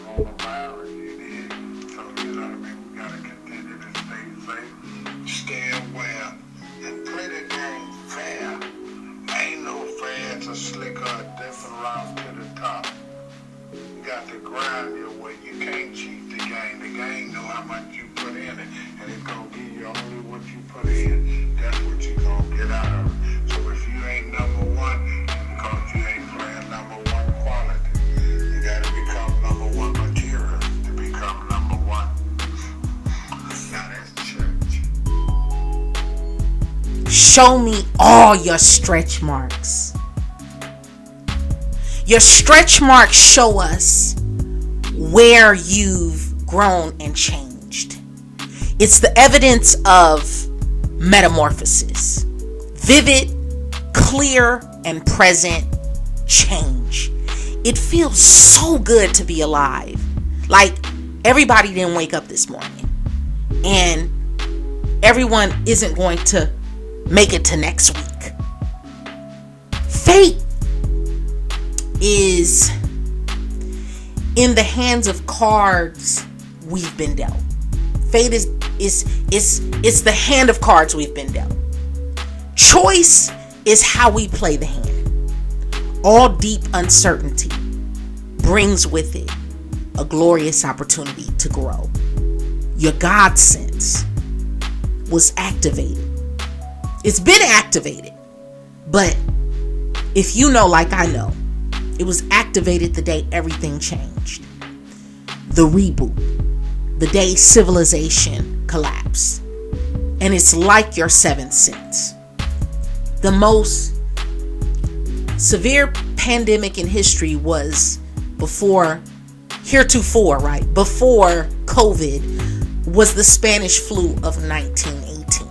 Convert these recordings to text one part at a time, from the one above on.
coronavirus, you did. So, you know what I mean? We got to continue to stay safe, stay aware, and play the game fair. Ain't no fair to slick a different route to the top. You got to grind your way. You can't cheat the game. The game know how much you put in it, and it's going to give you only what you put in. That's what you're going to get out of it. So if you ain't number one, because you ain't playing number one quality, you got to become number one material to become number one. Now that's church. Show me all your stretch marks. Your stretch marks show us where you've grown and changed. It's the evidence of metamorphosis. Vivid, clear, and present change. It feels so good to be alive. Like everybody didn't wake up this morning. And everyone isn't going to make it to next week. Fate is in the hands of cards we've been dealt. Fate is the hand of cards we've been dealt. Choice is how we play the hand. All deep uncertainty brings with it a glorious opportunity to grow. Your God sense was activated. It's been activated, but if you know like I know, it was activated the day everything changed. The reboot. The day civilization collapsed. And it's like your seventh sense. The most severe pandemic in history was heretofore, right? Before COVID was the Spanish flu of 1918.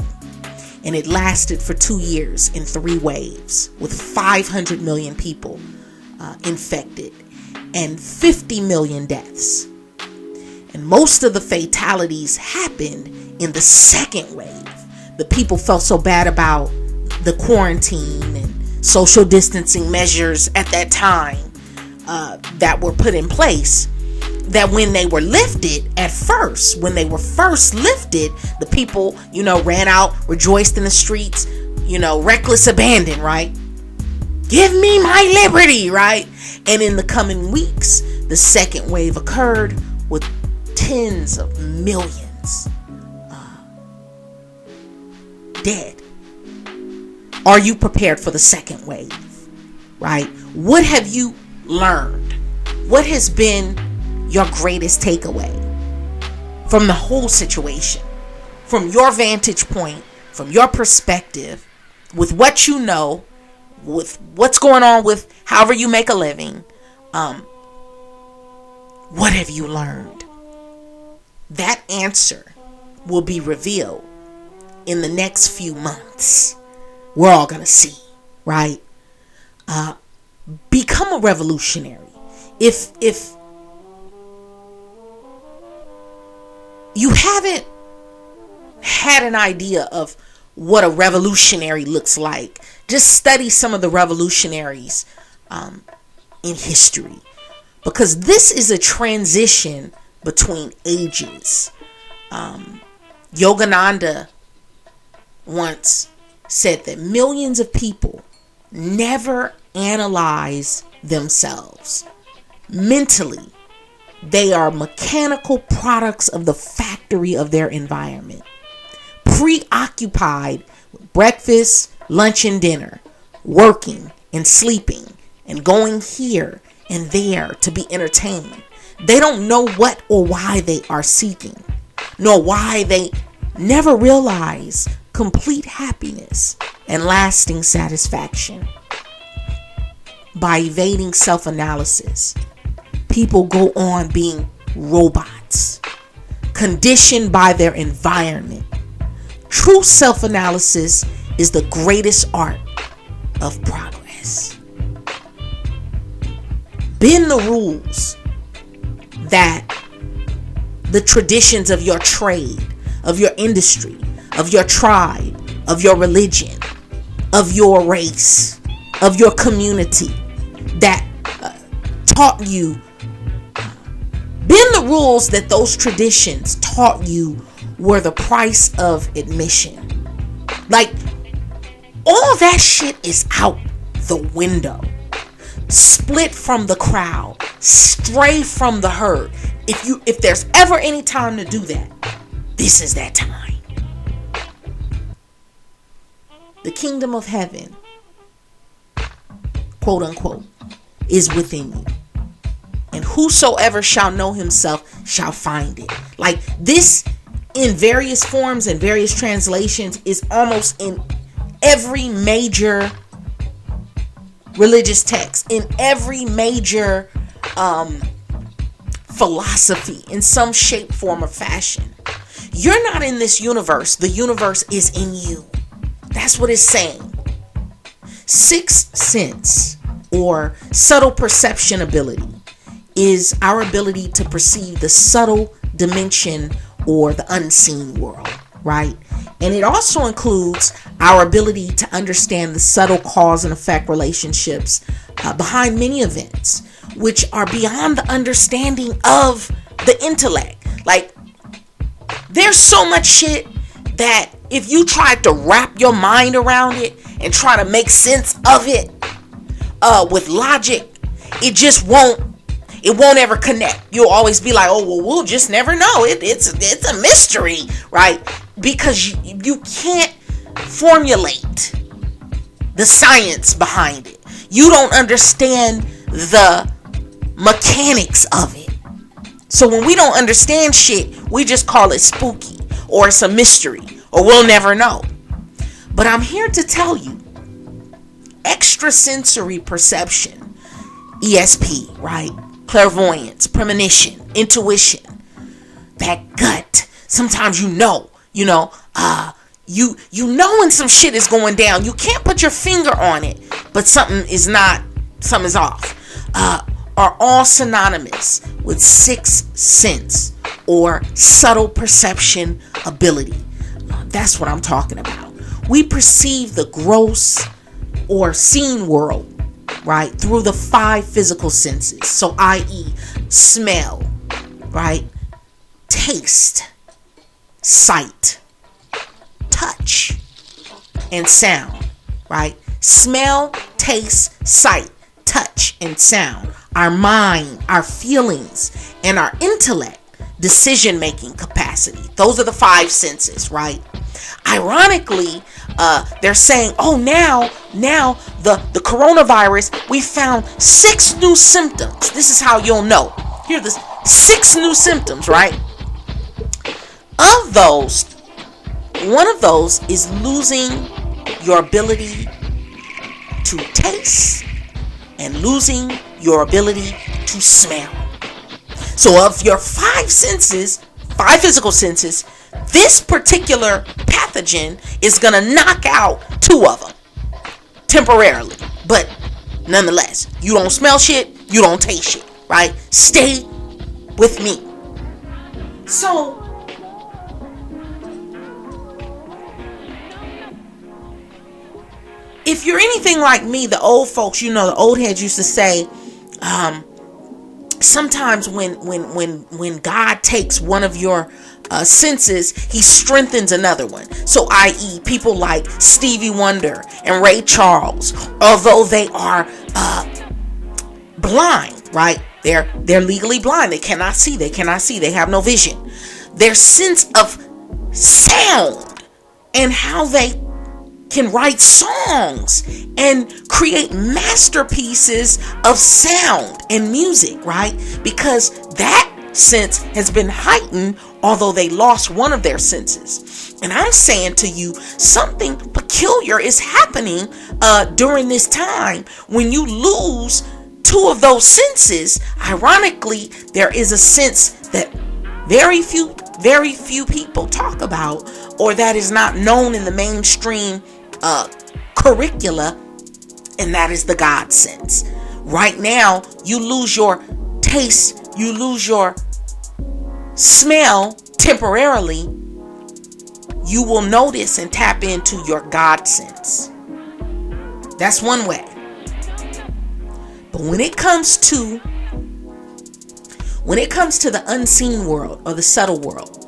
And it lasted for 2 years in 3 waves with 500 million people infected and 50 million deaths. And most of the fatalities happened in the second wave. The people felt so bad about the quarantine and social distancing measures at that time that were put in place, that when they were lifted at first, when they were first lifted, the people, ran out, rejoiced in the streets, reckless abandon, right? Give me my liberty, right? And in the coming weeks, the second wave occurred with tens of millions dead. Are you prepared for the second wave, right? What have you learned? What has been your greatest takeaway from the whole situation? From your vantage point, from your perspective, with what you know, with what's going on with however you make a living, what have you learned? That answer will be revealed in the next few months. We're all gonna see, right? Become a revolutionary. If you haven't had an idea of what a revolutionary looks like, just study some of the revolutionaries in history, because this is a transition between ages. Yogananda once said that millions of people never analyze themselves. Mentally, they are mechanical products of the factory of their environment, preoccupied with breakfast, lunch, and dinner, working and sleeping and going here and there to be entertained. They don't know what or why they are seeking, nor why they never realize complete happiness and lasting satisfaction. By evading self-analysis, people go on being robots, conditioned by their environment. True self-analysis is the greatest art of progress. Bend the rules that the traditions of your trade, of your industry, of your tribe, of your religion, of your race, of your community that taught you Bend the rules that those traditions taught you were the price of admission. Like, all that shit is out the window. Split from the crowd. Stray from the herd. If there's ever any time to do that, this is that time. The kingdom of heaven, quote unquote, is within you. And whosoever shall know himself shall find it. Like, this in various forms and various translations is almost in every major religious text, in every major philosophy, in some shape, form, or fashion. You're not in this universe. The universe is in you. That's what it's saying. Sixth sense, or subtle perception ability, is our ability to perceive the subtle dimension or the unseen world, right? And it also includes our ability to understand the subtle cause and effect relationships behind many events, which are beyond the understanding of the intellect. Like, there's so much shit that if you tried to wrap your mind around it and try to make sense of it with logic, it just won't ever connect. You'll always be like, oh, well, we'll just never know. It's a mystery, right? Because you can't formulate the science behind it. You don't understand the mechanics of it. So when we don't understand shit, we just call it spooky, or it's a mystery, or we'll never know. But I'm here to tell you, extrasensory perception, ESP, right? Clairvoyance, premonition, intuition, that gut. Sometimes you know when some shit is going down. You can't put your finger on it, but something is off. Are all synonymous with sixth sense or subtle perception ability. That's what I'm talking about. We perceive the gross or seen world, right, through the five physical senses. So, i.e., smell, right, taste, sight, touch, and sound, right? Smell, taste, sight, touch, and sound. Our mind, our feelings, and our intellect, decision-making capacity. Those are the five senses, right? Ironically, they're saying, oh, now the coronavirus, we found 6 new symptoms. This is how you'll know. Here are the 6 new symptoms, right? Of those, one of those is losing your ability to taste and losing your ability to smell. So of your 5 senses, 5 physical senses, this particular pathogen is going to knock out 2 of them temporarily. But nonetheless, you don't smell shit, you don't taste shit, right? Stay with me. So, if you're anything like me, the old folks, the old heads used to say, sometimes when God takes one of your senses, he strengthens another one. So, i.e., people like Stevie Wonder and Ray Charles, although they are blind, right? They're legally blind. They cannot see. They have no vision. Their sense of sound and how they can write songs and create masterpieces of sound and music, right? Because that sense has been heightened, although they lost one of their senses. And I'm saying to you, something peculiar is happening during this time when you lose 2 of those senses. Ironically, there is a sense that very few people talk about, or that is not known in the mainstream curricula, and that is the God sense. Right now, you lose your taste, you lose your smell temporarily. You will notice and tap into your God sense. That's one way. But when it comes to When it comes to the unseen world or the subtle world,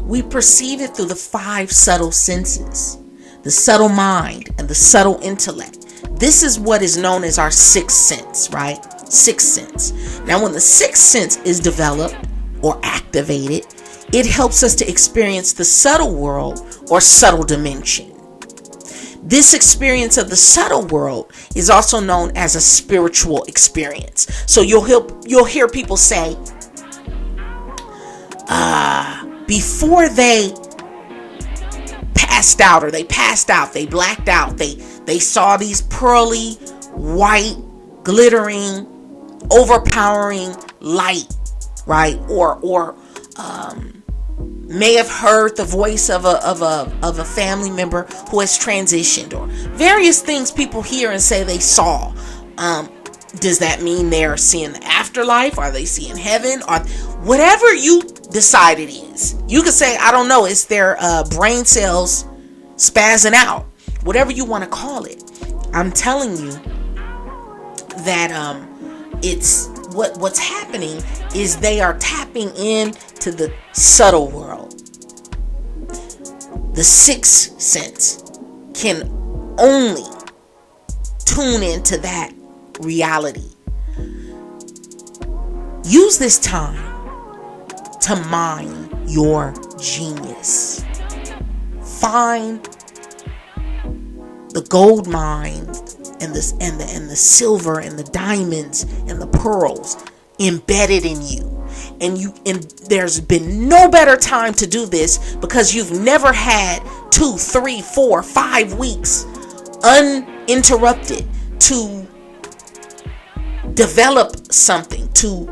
we perceive it through the 5 subtle senses, the subtle mind and the subtle intellect. This is what is known as our 6th sense, right? 6th sense. Now, when the 6th sense is developed or activated, it helps us to experience the subtle world or subtle dimension. This experience of the subtle world is also known as a spiritual experience. So you'll hear people say, before they passed out, they blacked out, they saw these pearly, white, glittering, overpowering light, right? Or may have heard the voice of a family member who has transitioned, or various things people hear and say they saw. Does that mean they're seeing the afterlife? Are they seeing heaven? Or whatever you decide it is. You could say, I don't know, it's their brain cells spazzing out. Whatever you want to call it. I'm telling you that it's what's happening is they are tapping into the subtle world. The 6th sense can only tune into that reality. Use this time to mine your genius. Find the gold mine and the silver and the diamonds and the pearls embedded in you. And there's been no better time to do this because you've never had 2, 3, 4, 5 weeks uninterrupted to develop something, to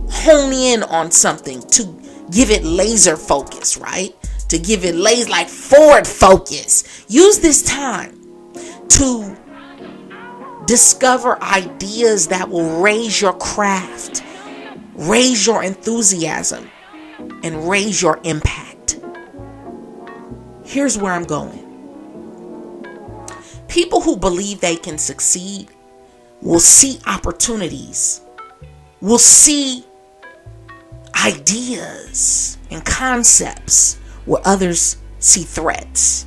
hone in on something, to give it laser focus, right? To give it like forward focus. Use this time to discover ideas that will raise your craft, raise your enthusiasm, and raise your impact. Here's where I'm going. People who believe they can succeed will see opportunities, will see ideas and concepts where others see threats.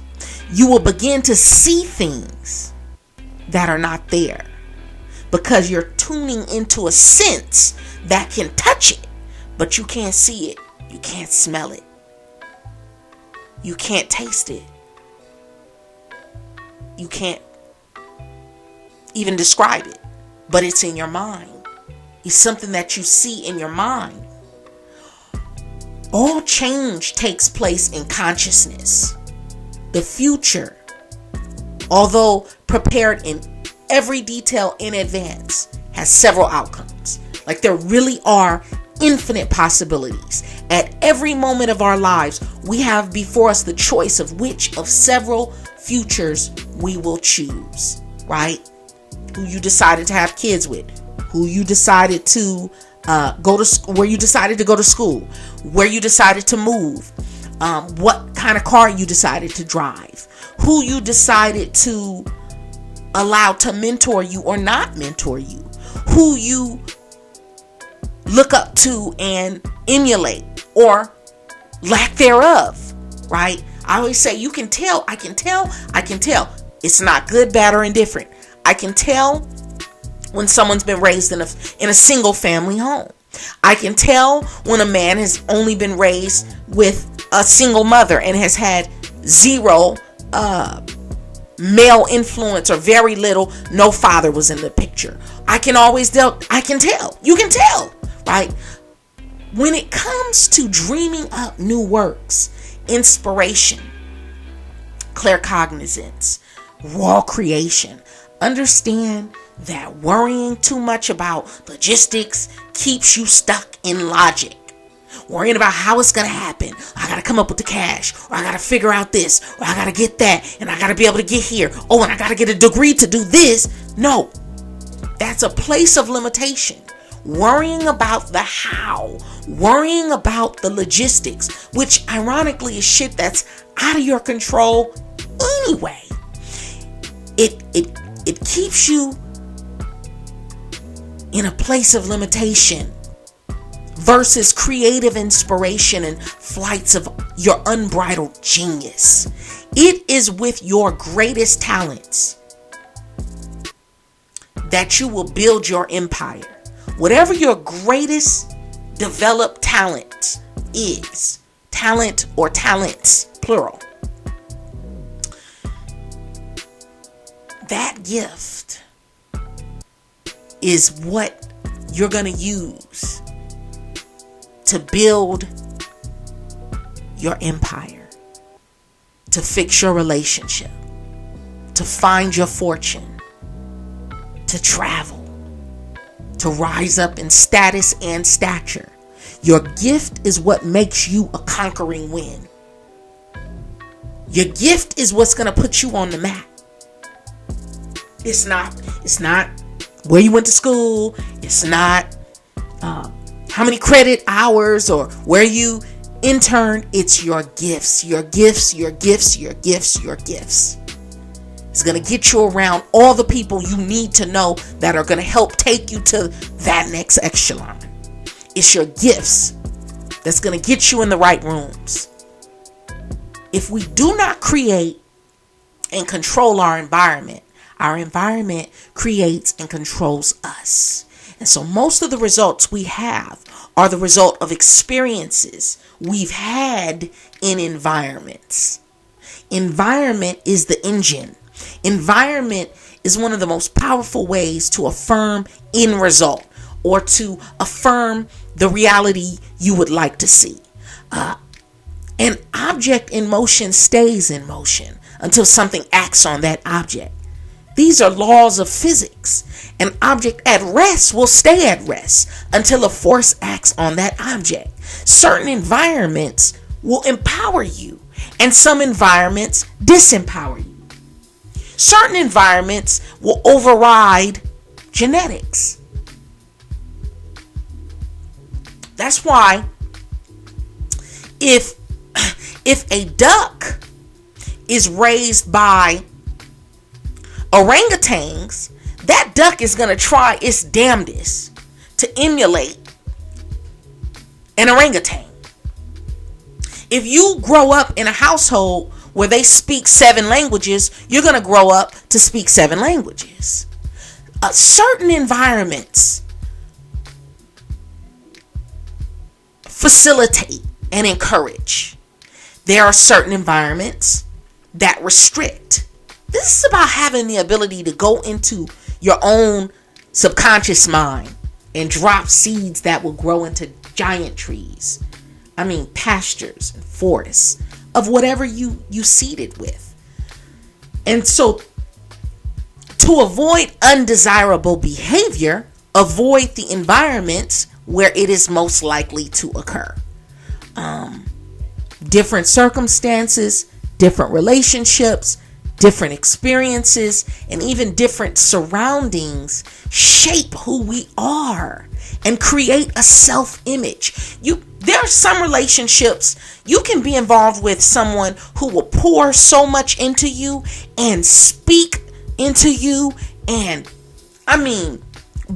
You will begin to see things that are not there because you're tuning into a sense that can touch it, but you can't see it, you can't smell it, you can't taste it, you can't even describe it, but it's in your mind. It's something that you see in your mind. All change takes place in consciousness. The future, although prepared in every detail in advance, has several outcomes. Like there really are infinite possibilities. At every moment of our lives, we have before us the choice of which of several futures we will choose, right? Who you decided to have kids with, who you decided to go to school, where you decided to go to school, where you decided to move, what kind of car you decided to drive, who you decided to allow to mentor you or not mentor you, who you look up to and emulate or lack thereof, right? I always say I can tell. It's not good, bad, or indifferent. I can tell when someone's been raised in a single family home. I can tell when a man has only been raised with a single mother and has had zero male influence or very little, no father was in the picture. I can tell. You can tell, right? When it comes to dreaming up new works, inspiration, claircognizance, raw creation, understand that worrying too much about logistics keeps you stuck in logic. Worrying about how it's going to happen. I got to come up with the cash, or I got to figure out this, or I got to get that, and I got to be able to get here. Oh, and I got to get a degree to do this. No, that's a place of limitation. Worrying about the how, worrying about the logistics, which ironically is shit that's out of your control anyway. It keeps you in a place of limitation versus creative inspiration and flights of your unbridled genius. It is with your greatest talents that you will build your empire. Whatever your greatest developed talent is, talent or talents, plural, that gift is what you're going to use to build your empire, to fix your relationship, to find your fortune, to travel, to rise up in status and stature. Your gift is what makes you a conquering win. Your gift is what's going to put you on the map. It's not where you went to school. It's not how many credit hours or where you interned. It's your gifts, your gifts, your gifts, your gifts, your gifts. It's going to get you around all the people you need to know that are going to help take you to that next echelon. It's your gifts that's going to get you in the right rooms. If we do not create and control our environment creates and controls us. And so most of the results we have are the result of experiences we've had in environments. Environment is the engine. Environment is one of the most powerful ways to affirm end result or to affirm the reality you would like to see. An object in motion stays in motion until something acts on that object. These are laws of physics. An object at rest will stay at rest until a force acts on that object. Certain environments will empower you, and some environments disempower you. Certain environments will override genetics. That's why if a duck is raised by orangutans, that duck is going to try its damnedest to emulate an orangutan. If you grow up in a household where they speak 7 languages, you're going to grow up to speak 7 languages. Certain environments facilitate and encourage. There are certain environments that restrict. This is about having the ability to go into your own subconscious mind and drop seeds that will grow into giant trees. I mean, pastures and forests of whatever you seed it with. And so to avoid undesirable behavior, avoid the environments where it is most likely to occur. Different circumstances, different relationships, different experiences, and even different surroundings shape who we are and create a self-image. There are some relationships you can be involved with someone who will pour so much into you and speak into you and,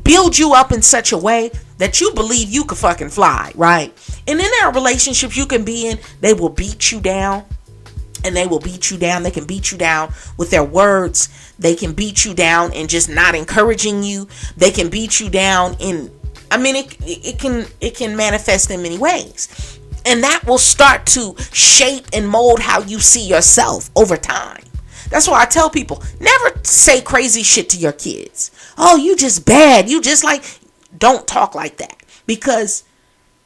build you up in such a way that you believe you could fucking fly, right? And then there are relationships you can be in, they will beat you down. And they will beat you down. They can beat you down with their words. They can beat you down in just not encouraging you. They can beat you down in, it can manifest in many ways. And that will start to shape and mold how you see yourself over time. That's why I tell people, never say crazy shit to your kids. Oh, you just bad. You just don't talk like that, because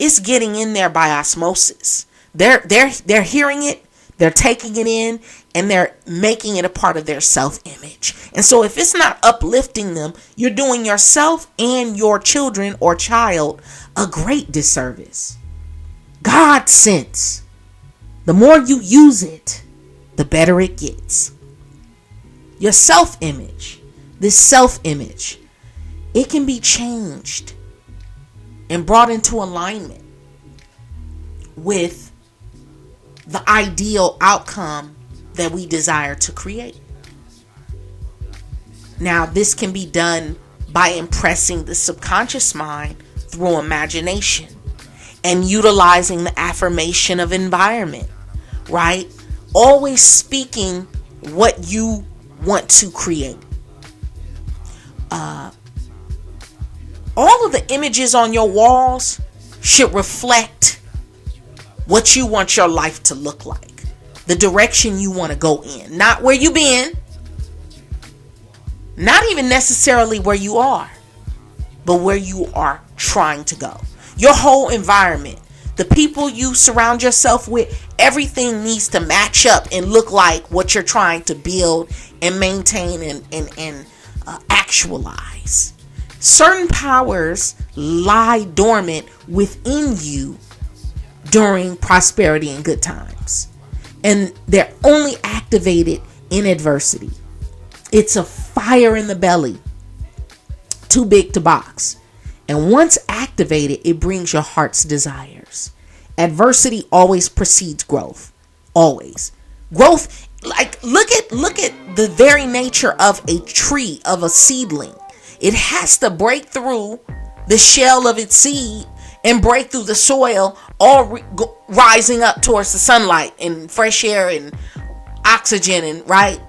it's getting in there by osmosis. They're hearing it. They're taking it in and they're making it a part of their self-image. And so if it's not uplifting them, you're doing yourself and your children or child a great disservice. God sense. The more you use it, the better it gets. Your self-image, this self-image, it can be changed and brought into alignment with the ideal outcome that we desire to create. Now, this can be done by impressing the subconscious mind through imagination, and utilizing the affirmation of environment, right? Always speaking what you want to create. All of the images on your walls should reflect what you want your life to look like, the direction you want to go in, not where you've been, not even necessarily where you are, but where you are trying to go. Your whole environment, the people you surround yourself with, everything needs to match up and look like what you're trying to build and maintain and actualize. Certain powers lie dormant within you during prosperity and good times, and they're only activated in adversity. It's a fire in the belly, too big to box. And once activated, it brings your heart's desires. Adversity always precedes growth. Always. Growth, like look at the very nature of a tree, of a seedling. It has to break through the shell of its seed and break through the soil, all rising up towards the sunlight and fresh air and oxygen, and right?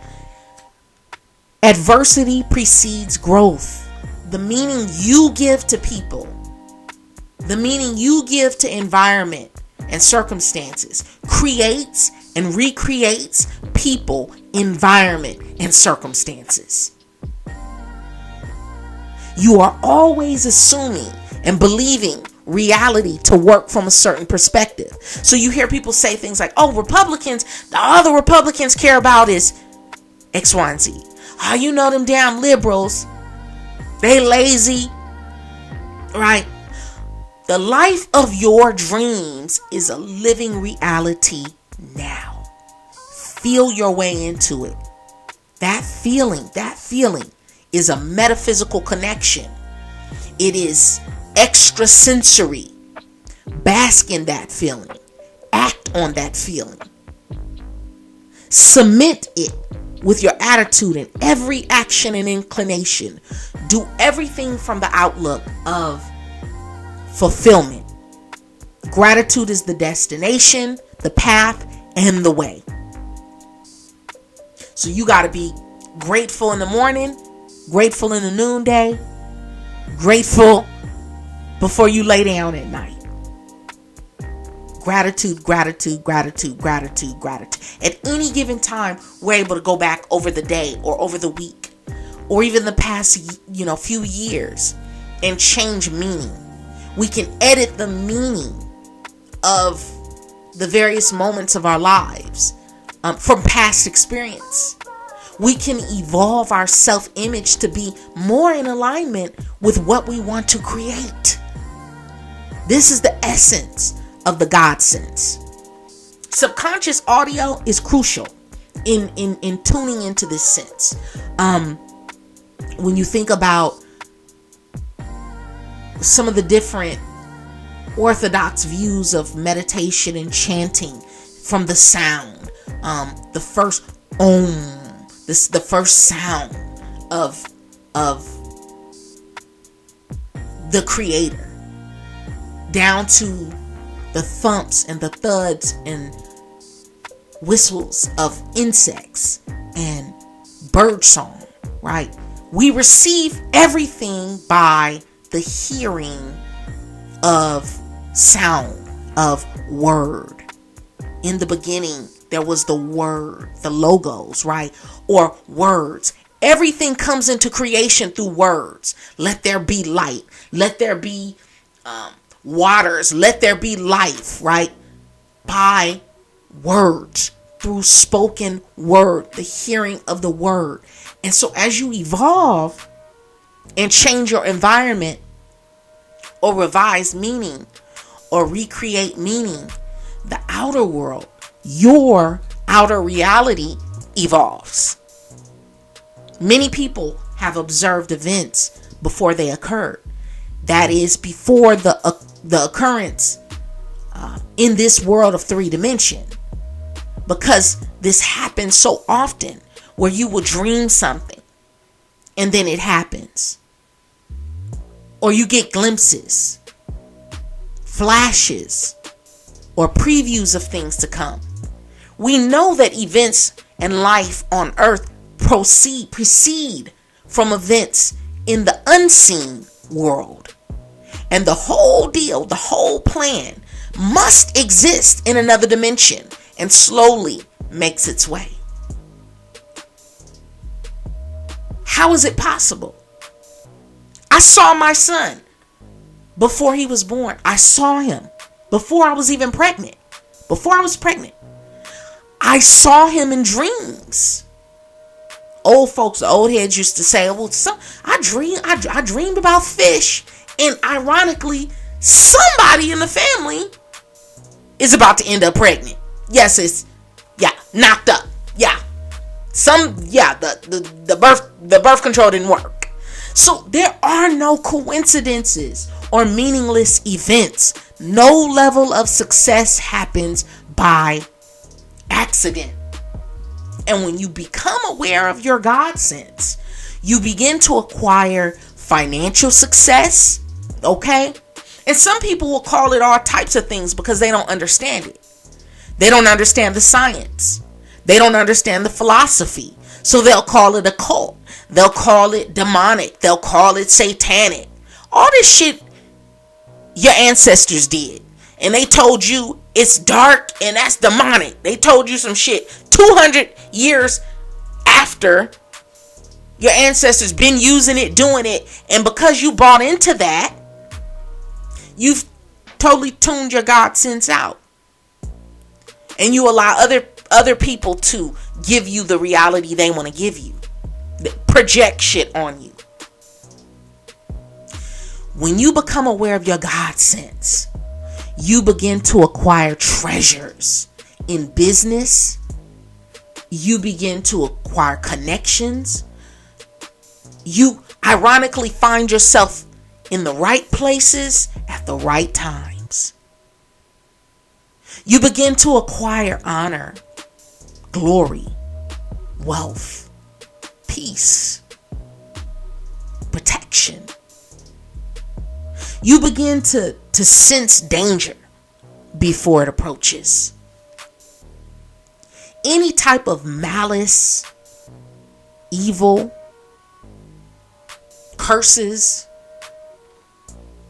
Adversity precedes growth. The meaning you give to people, the meaning you give to environment and circumstances creates and recreates people, environment, and circumstances. You are always assuming and believing reality to work from a certain perspective. So you hear people say things like, oh, Republicans, all the Republicans care about is X, Y, and Z. Oh, you know them damn liberals, they lazy, right? The life of your dreams is a living reality now. Feel your way into it. That feeling is a metaphysical connection. It is extrasensory. Bask in that feeling. Act on that feeling. Submit it with your attitude in every action and inclination. Do everything from the outlook of fulfillment. Gratitude is the destination, the path, and the way. So you got to be grateful in the morning, grateful in the noonday, grateful before you lay down at night. Gratitude, gratitude, gratitude, gratitude, gratitude. At any given time, we're able to go back over the day or over the week or even the past, few years and change meaning. We can edit the meaning of the various moments of our lives from past experience. We can evolve our self-image to be more in alignment with what we want to create. This is the essence of the God sense. Subconscious audio is crucial in tuning into this sense. When you think about some of the different orthodox views of meditation and chanting, from the sound, the first the first sound of the creator, down to the thumps and the thuds and whistles of insects and bird song, right? We receive everything by the hearing of sound, of word. In the beginning, there was the word, the logos, right? Or words. Everything comes into creation through words. Let there be light. Let there be waters. Let there be life, right? By words, through spoken word, the hearing of the word. And so as you evolve and change your environment or revise meaning or recreate meaning, the outer world, your outer reality evolves. Many people have observed events before they occurred. That is, before the occurrence in this world of 3 dimension. Because this happens so often, where you will dream something and then it happens. Or you get glimpses flashes, or previews of things to come. We know that events and life on earth precede from events in the unseen world. And the whole deal, the whole plan must exist in another dimension and slowly makes its way. How is it possible? I saw my son before he was born. I saw him before I was even pregnant. Before I was pregnant, I saw him in dreams. Old folks, the old heads used to say, well, I dreamed about fish. And ironically, somebody in the family is about to end up pregnant. Yes, it's, knocked up. The birth control didn't work. So there are no coincidences or meaningless events. No level of success happens by accident. And when you become aware of your God sense, you begin to acquire financial success, okay? And some people will call it all types of things because they don't understand it. They don't understand the science. They don't understand the philosophy. So they'll call it occult. They'll call it demonic. They'll call it satanic. All this shit your ancestors did. And they told you it's dark and that's demonic. They told you some shit 200 years after your ancestors been using it, doing it. And because you bought into that, you've totally tuned your God sense out. And you allow other people to give you the reality they want to give you. Project shit on you. When you become aware of your God sense, you begin to acquire treasures in business. You begin to acquire connections. You ironically find yourself in the right places at the right times. You begin to acquire honor, glory, wealth, peace, protection. You begin to sense danger before it approaches. Any type of malice, evil, curses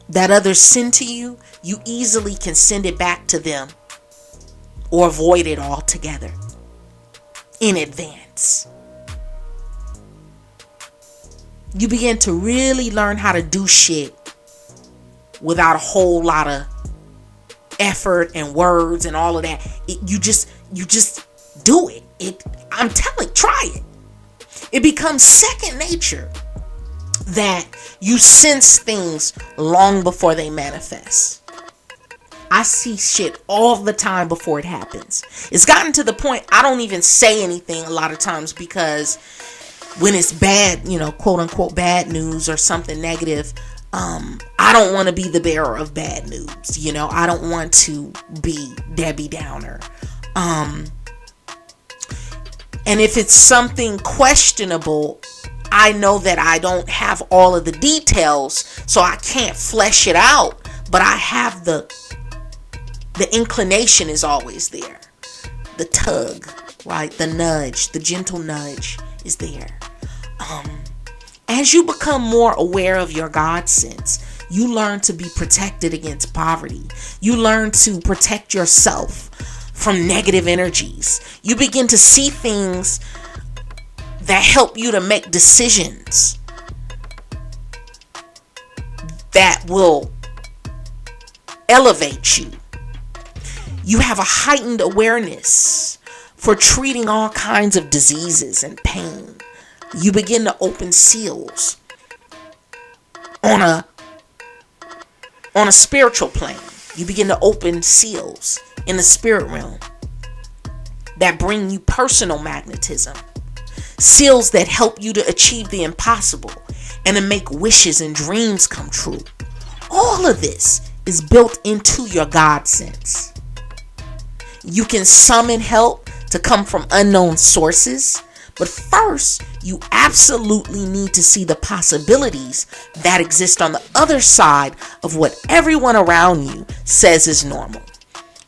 that others send to you, you easily can send it back to them or avoid it altogether in advance. You begin to really learn how to do shit without a whole lot of effort and words and all of that. You just do it. I'm telling, try it. It becomes second nature that you sense things long before they manifest. I see shit all the time before it happens. It's gotten to the point I don't even say anything a lot of times because when it's bad, quote unquote bad news or something negative, I don't want to be the bearer of bad news. I don't want to be Debbie Downer. And if it's something questionable, I know that I don't have all of the details, so I can't flesh it out, but I have the inclination is always there. The tug, right? The nudge, the gentle nudge is there. As you become more aware of your God sense, you learn to be protected against poverty. You learn to protect yourself from negative energies. You begin to see things that help you to make decisions that will elevate you. You have a heightened awareness for treating all kinds of diseases and pain. You begin to open seals on a spiritual plane. You begin to open seals in the spirit realm that bring you personal magnetism. Seals that help you to achieve the impossible and to make wishes and dreams come true. All of this is built into your God sense. You can summon help to come from unknown sources But first, you absolutely need to see the possibilities that exist on the other side of what everyone around you says is normal.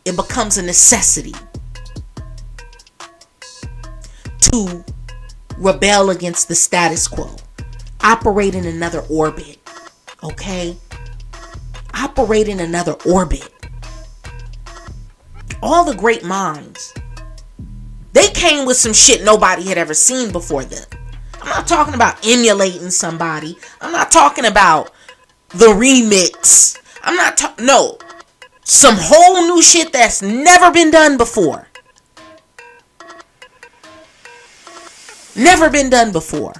It becomes a necessity to rebel against the status quo, operate in another orbit, okay? Operate in another orbit. All the great minds, they came with some shit nobody had ever seen before them. I'm not talking about emulating somebody. I'm not talking about the remix. No. Some whole new shit that's never been done before. Never been done before.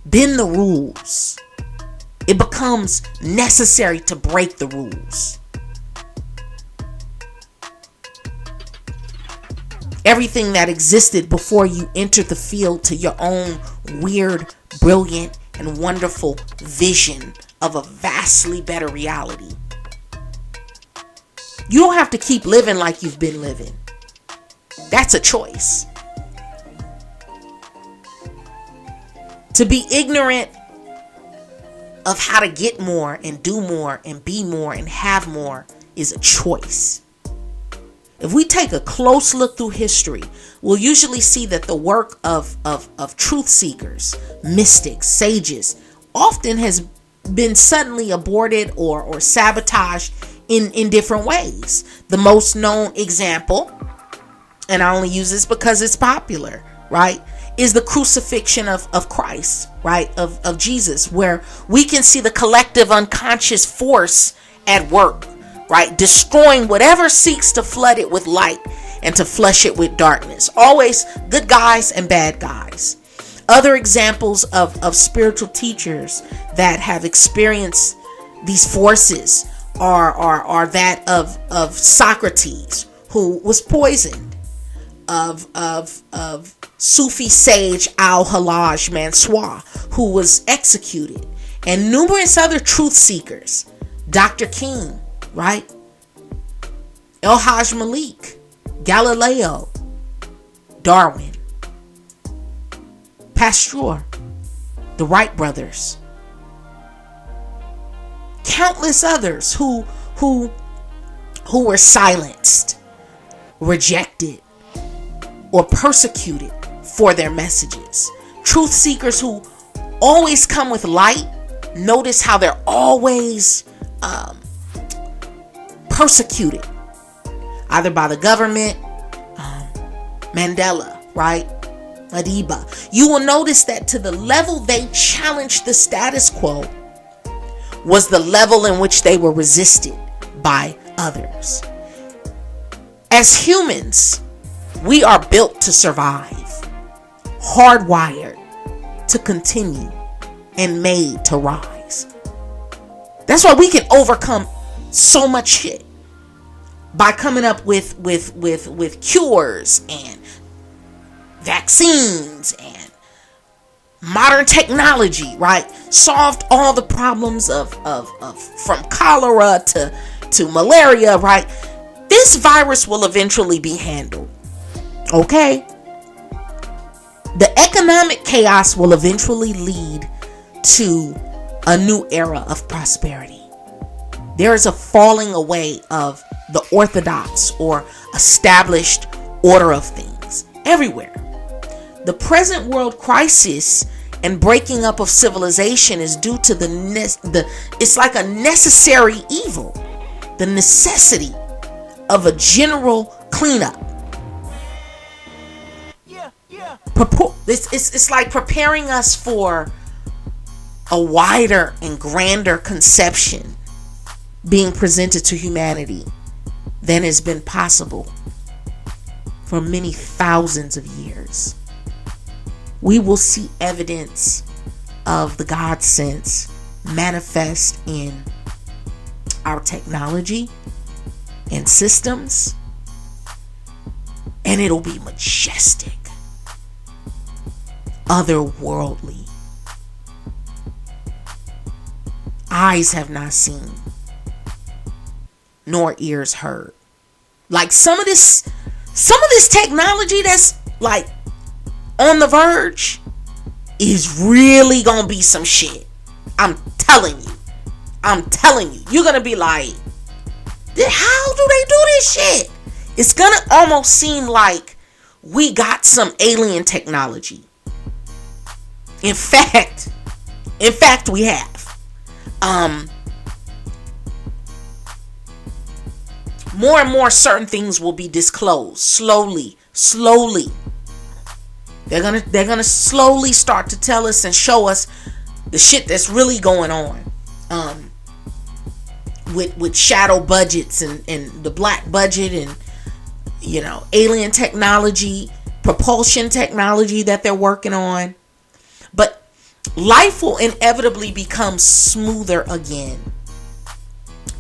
Bend the rules. It becomes necessary to break the rules. Everything that existed before you entered the field to your own weird, brilliant, and wonderful vision of a vastly better reality. You don't have to keep living like you've been living. That's a choice. To be ignorant of how to get more and do more and be more and have more is a choice. If we take a close look through history, we'll usually see that the work of truth seekers, mystics, sages, often has been suddenly aborted or sabotaged in different ways. The most known example, and I only use this because it's popular, right, is the crucifixion of Christ, right, of Jesus, where we can see the collective unconscious force at work, right, destroying whatever seeks to flood it with light and to flush it with darkness. Always good guys and bad guys. Other examples of spiritual teachers that have experienced these forces are that of Socrates, who was poisoned, of Sufi sage Al-Hallaj Mansour, who was executed, and numerous other truth seekers, Dr. King, right? El-Hajj Malik, Galileo, Darwin, Pasteur, the Wright brothers, countless others who were silenced, rejected, or persecuted for their messages. Truth seekers who always come with light, notice how they're always persecuted, either by the government, Mandela, right, Madiba. You will notice that to the level they challenged the status quo was the level in which they were resisted by others. As humans, we are built to survive, hardwired to continue, and made to rise. That's why we can overcome so much shit by coming up with cures and vaccines and modern technology, right? Solved all the problems of from cholera to malaria, right? This virus will eventually be handled. Okay? The economic chaos will eventually lead to a new era of prosperity. There is a falling away of the orthodox or established order of things everywhere. The present world crisis and breaking up of civilization is due to it's like a necessary evil, the necessity of a general cleanup. It's like preparing us for a wider and grander conception being presented to humanity than has been possible for many thousands of years. We will see evidence of the God sense manifest in our technology and systems, and it'll be majestic, otherworldly. Eyes have not seen, nor ears heard. Like some of this technology that's like on the verge is really gonna be some shit. I'm telling you. You're gonna be like, how do they do this shit? It's gonna almost seem like we got some alien technology. In fact, we have. More and more certain things will be disclosed slowly. They're gonna slowly start to tell us and show us the shit that's really going on. With shadow budgets and the black budget and, you know, alien technology, propulsion technology that they're working on. But life will inevitably become smoother again.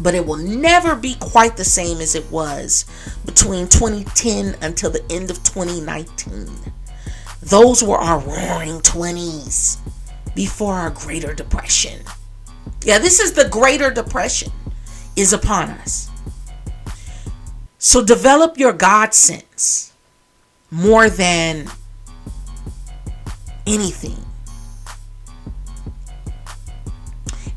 But it will never be quite the same as it was between 2010 until the end of 2019. Those were our roaring 20s before our Greater Depression. Yeah, this is the Greater Depression is upon us. So develop your God sense more than anything.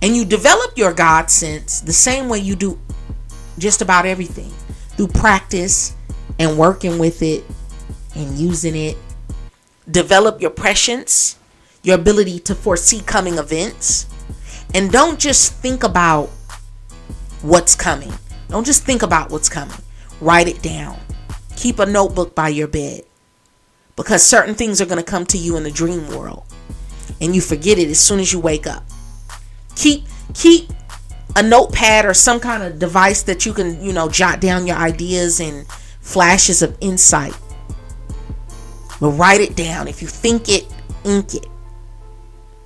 And you develop your God sense the same way you do just about everything, through practice and working with it and using it. Develop your prescience, your ability to foresee coming events. And don't just think about what's coming. Don't just think about what's coming. Write it down. Keep a notebook by your bed, because certain things are going to come to you in the dream world and you forget it as soon as you wake up. Keep a notepad or some kind of device that you can, jot down your ideas and flashes of insight. But write it down. If you think it, ink it.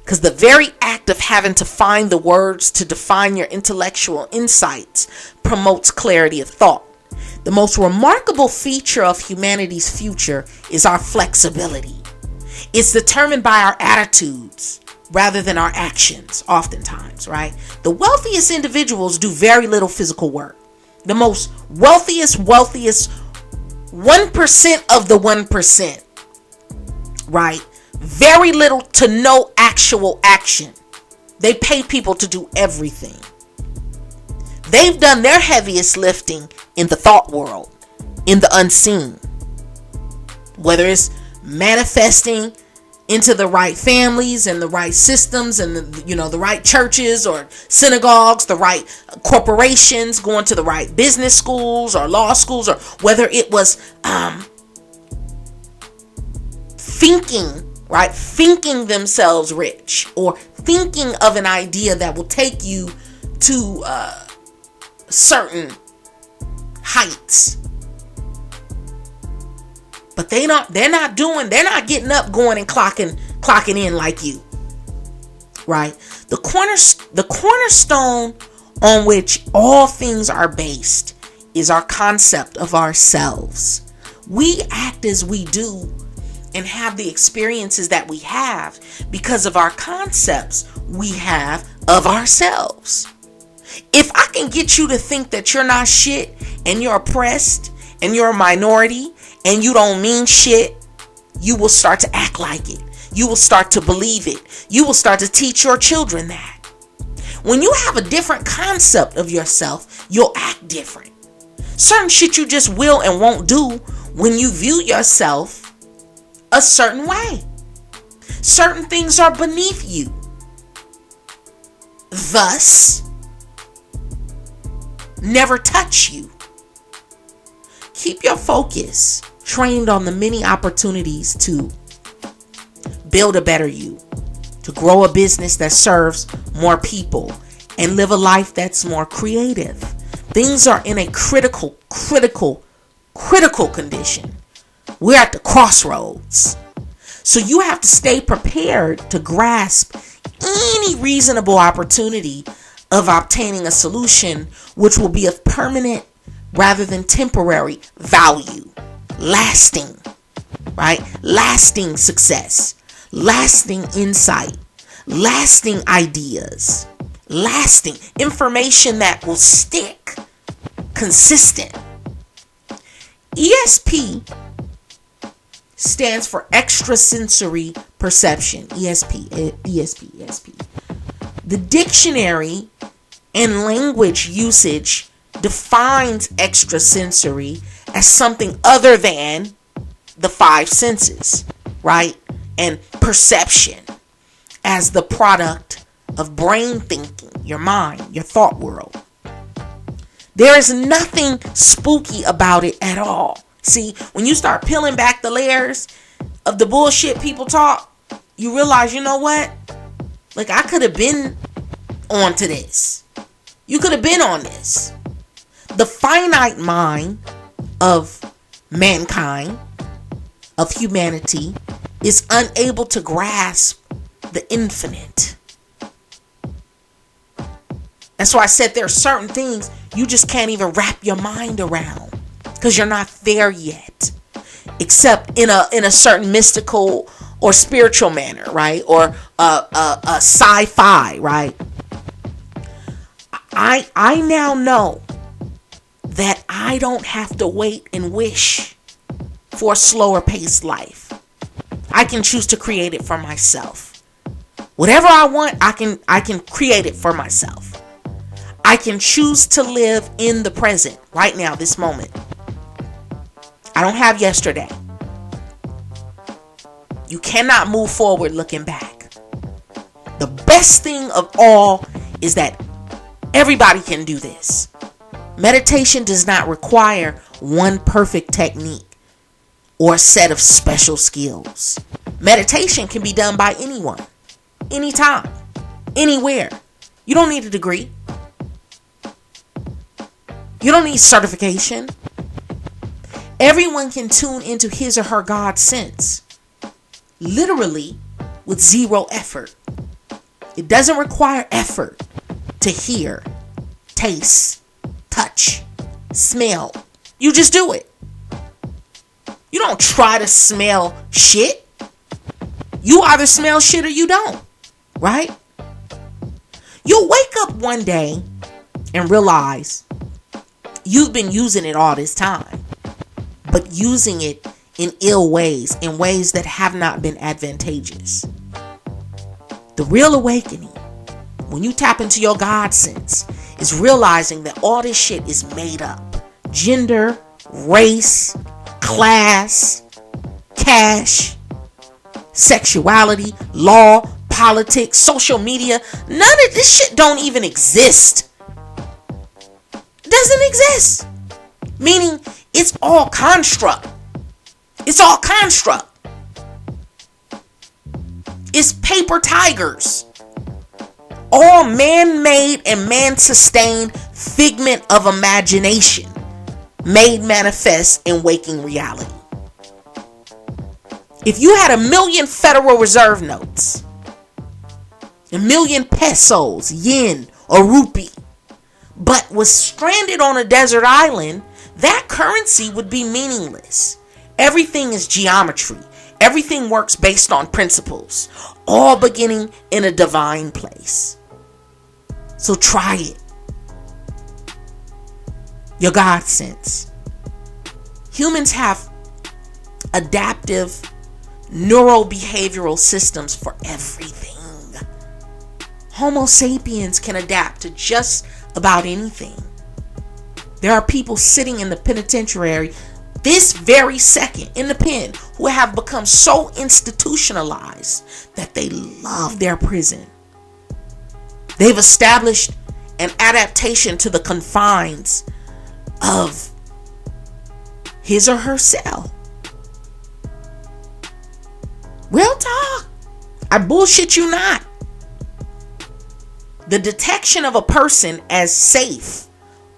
Because the very act of having to find the words to define your intellectual insights promotes clarity of thought. The most remarkable feature of humanity's future is our flexibility. It's determined by our attitudes rather than our actions, oftentimes, right? The wealthiest individuals do very little physical work. The most wealthiest 1% of the 1%, right? Very little to no actual action. They pay people to do everything. They've done their heaviest lifting in the thought world, in the unseen. Whether it's manifesting into the right families and the right systems and the right churches or synagogues, the right corporations, going to the right business schools or law schools, or whether it was thinking themselves rich, or thinking of an idea that will take you to certain heights. But they're not getting up, going and clocking in like you. Right? The cornerstone on which all things are based is our concept of ourselves. We act as we do and have the experiences that we have because of our concepts we have of ourselves. If I can get you to think that you're not shit and you're oppressed and you're a minority and you don't mean shit, you will start to act like it. You will start to believe it. You will start to teach your children that. When you have a different concept of yourself, you'll act different. Certain shit you just will and won't do when you view yourself a certain way. Certain things are beneath you. Thus, never touch you. Keep your focus trained on the many opportunities to build a better you, to grow a business that serves more people, and live a life that's more creative. Things are in a critical condition. We're at the crossroads. So you have to stay prepared to grasp any reasonable opportunity of obtaining a solution which will be of permanent rather than temporary value. Lasting, right? Lasting success, lasting insight, lasting ideas, lasting information that will stick, consistent. ESP stands for extrasensory perception, ESP. The dictionary and language usage defines extrasensory as something other than the five senses, right? And perception as the product of brain thinking, your mind, your thought world. There is nothing spooky about it at all. See, when you start peeling back the layers of the bullshit people talk, you realize, you know what? Like, I could have been onto this. You could have been on this. The finite mind of mankind, of humanity, is unable to grasp the infinite. That's why I said there are certain things you just can't even wrap your mind around because you're not there yet, except in a certain mystical or spiritual manner, right? Or a sci-fi, right? I now know that I don't have to wait and wish for a slower paced life. I can choose to create it for myself. Whatever I want, I can create it for myself. I can choose to live in the present, right now, this moment. I don't have yesterday. You cannot move forward looking back. The best thing of all is that everybody can do this. Meditation does not require one perfect technique or a set of special skills. Meditation can be done by anyone, anytime, anywhere. You don't need a degree. You don't need certification. Everyone can tune into his or her God sense, literally with zero effort. It doesn't require effort to hear, taste, touch, smell. You just do it. You don't try to smell shit. You either smell shit or you don't, right? You'll wake up one day and realize you've been using it all this time, but using it in ill ways, in ways that have not been advantageous. The real awakening, when you tap into your God sense, is realizing that all this shit is made up. Gender, race, class, cash, sexuality, law, politics, social media. None of this shit don't even exist. It doesn't exist. Meaning it's all construct. It's all construct. It's paper tigers. All man-made and man-sustained figment of imagination made manifest in waking reality. If you had 1 million Federal Reserve notes, 1 million pesos, yen, or rupee, but was stranded on a desert island, that currency would be meaningless. Everything is geometry. Everything works based on principles, all beginning in a divine place. So try it. Your God sense. Humans have adaptive neurobehavioral systems for everything. Homo sapiens can adapt to just about anything. There are people sitting in the penitentiary this very second in the pen who have become so institutionalized that they love their prison. They've established an adaptation to the confines of his or her cell. Real talk. I bullshit you not. The detection of a person as safe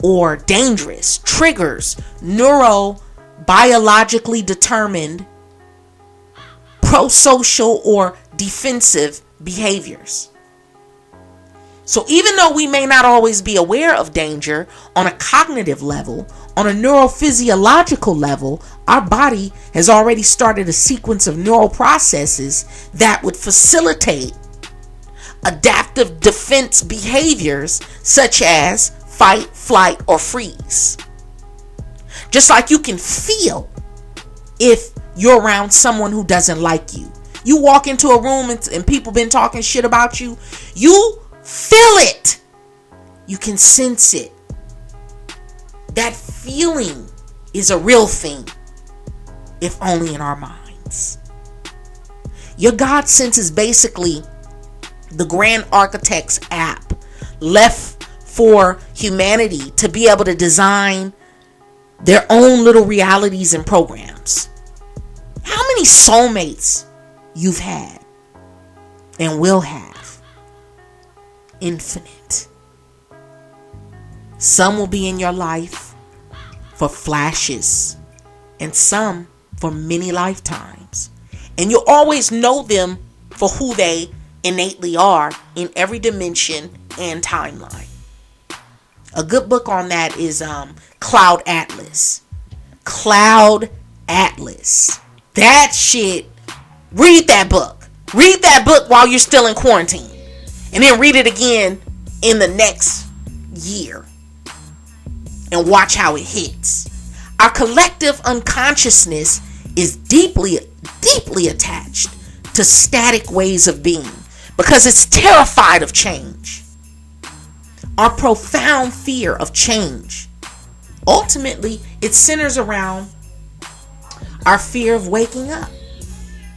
or dangerous triggers neurobiologically determined pro-social or defensive behaviors. So even though we may not always be aware of danger on a cognitive level, on a neurophysiological level, our body has already started a sequence of neural processes that would facilitate adaptive defense behaviors such as fight, flight, or freeze. Just like you can feel if you're around someone who doesn't like you. You walk into a room and people been talking shit about you. You feel it. You can sense it. That feeling is a real thing, if only in our minds. Your God sense is basically the grand architect's app left for humanity to be able to design their own little realities and programs. How many soulmates you've had and will have? Infinite. Some will be in your life for flashes and some for many lifetimes. And you'll always know them for who they innately are in every dimension and timeline. A good book on that is Cloud Atlas. Cloud Atlas. That shit. Read that book. Read that book while you're still in quarantine. And then read it again in the next year. And watch how it hits. Our collective unconsciousness is deeply attached to static ways of being because it's terrified of change. Our profound fear of change, ultimately, it centers around our fear of waking up.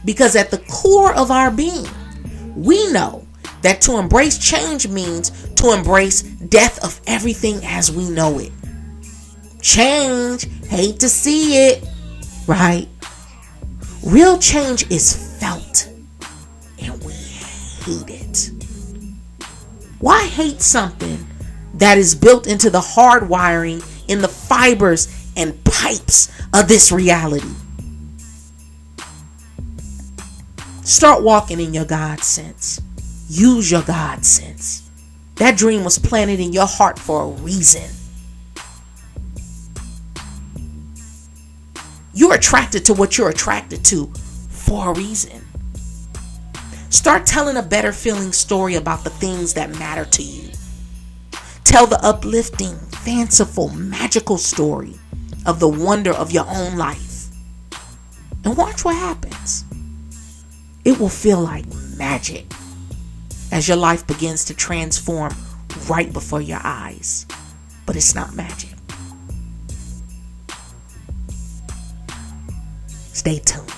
Because at the core of our being, we know that to embrace change means to embrace death of everything as we know it. Change, hate to see it, right? Real change is felt, and we hate it. Why hate something that is built into the hardwiring in the fibers and pipes of this reality? Start walking in your God sense. Use your God sense. That dream was planted in your heart for a reason. You're attracted to what you're attracted to for a reason. Start telling a better feeling story about the things that matter to you. Tell the uplifting, fanciful, magical story of the wonder of your own life. And watch what happens. It will feel like magic as your life begins to transform right before your eyes. But it's not magic. Stay tuned.